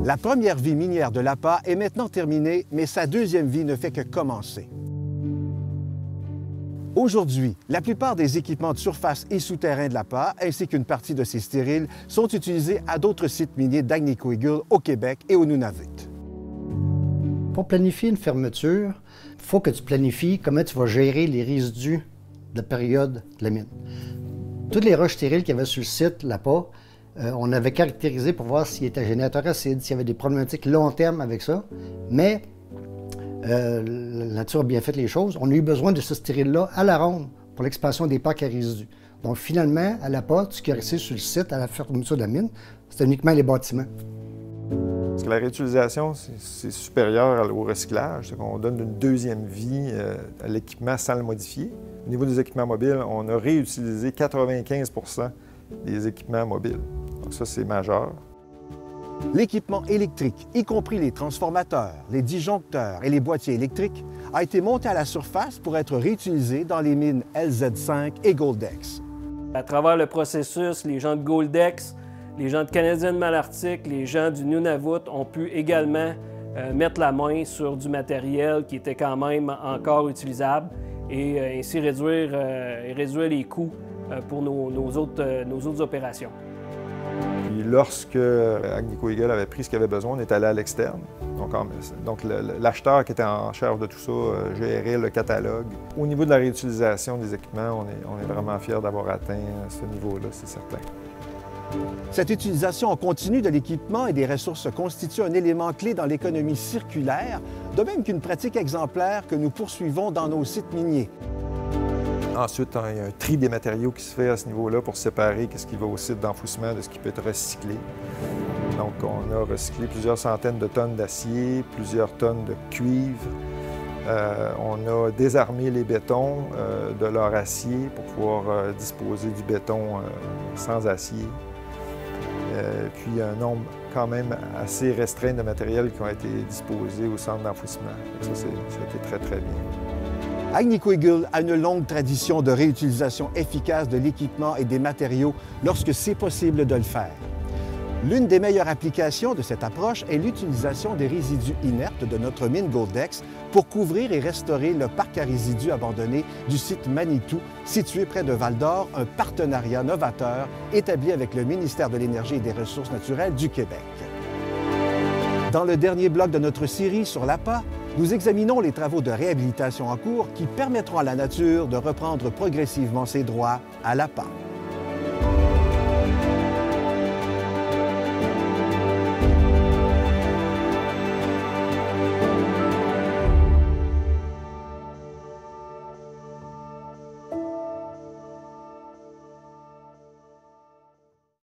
La première vie minière de l'APA est maintenant terminée, mais sa deuxième vie ne fait que commencer. Aujourd'hui, la plupart des équipements de surface et souterrains de l'APA, ainsi qu'une partie de ses stériles, sont utilisés à d'autres sites miniers d'Agnico Eagle au Québec et au Nunavut. Pour planifier une fermeture, il faut que tu planifies comment tu vas gérer les résidus de la période de la mine. Toutes les roches stériles qu'il y avait sur le site, l'APA, on avait caractérisé pour voir s'il était générateur acide, s'il y avait des problématiques long terme avec ça, mais la nature a bien fait les choses. On a eu besoin de ce stérile-là à la ronde pour l'expansion des parcs à résidus. Donc finalement, à l'APA, ce qui est resté sur le site à la fermeture de la mine, c'était uniquement les bâtiments. Parce que la réutilisation, c'est supérieur au recyclage. On donne une deuxième vie à l'équipement sans le modifier. Au niveau des équipements mobiles, on a réutilisé 95 des équipements mobiles. Donc ça, c'est majeur. L'équipement électrique, y compris les transformateurs, les disjoncteurs et les boîtiers électriques, a été monté à la surface pour être réutilisé dans les mines LZ5 et Goldex. À travers le processus, les gens de Goldex, les gens de Canadian Malartic, les gens du Nunavut ont pu également mettre la main sur du matériel qui était quand même encore utilisable et ainsi réduire les coûts pour nos autres opérations. Puis lorsque Agnico Eagle avait pris ce qu'il avait besoin, on est allé à l'externe. Donc l'acheteur qui était en charge de tout ça gérait le catalogue. Au niveau de la réutilisation des équipements, on est vraiment fiers d'avoir atteint ce niveau-là, c'est certain. Cette utilisation en continu de l'équipement et des ressources constitue un élément clé dans l'économie circulaire, de même qu'une pratique exemplaire que nous poursuivons dans nos sites miniers. Ensuite, il y a un tri des matériaux qui se fait à ce niveau-là pour séparer ce qui va au site d'enfouissement de ce qui peut être recyclé. Donc, on a recyclé plusieurs centaines de tonnes d'acier, plusieurs tonnes de cuivre. On a désarmé les bétons de leur acier pour pouvoir disposer du béton sans acier. Puis, il y a un nombre quand même assez restreint de matériel qui ont été disposés au centre d'enfouissement. Ça, ça a été très, très bien. Agnico Eagle a une longue tradition de réutilisation efficace de l'équipement et des matériaux lorsque c'est possible de le faire. L'une des meilleures applications de cette approche est l'utilisation des résidus inertes de notre mine Goldex pour couvrir et restaurer le parc à résidus abandonné du site Manitou, situé près de Val-d'Or, un partenariat novateur établi avec le ministère de l'Énergie et des Ressources naturelles du Québec. Dans le dernier bloc de notre série sur l'APA, nous examinons les travaux de réhabilitation en cours qui permettront à la nature de reprendre progressivement ses droits à l'APA.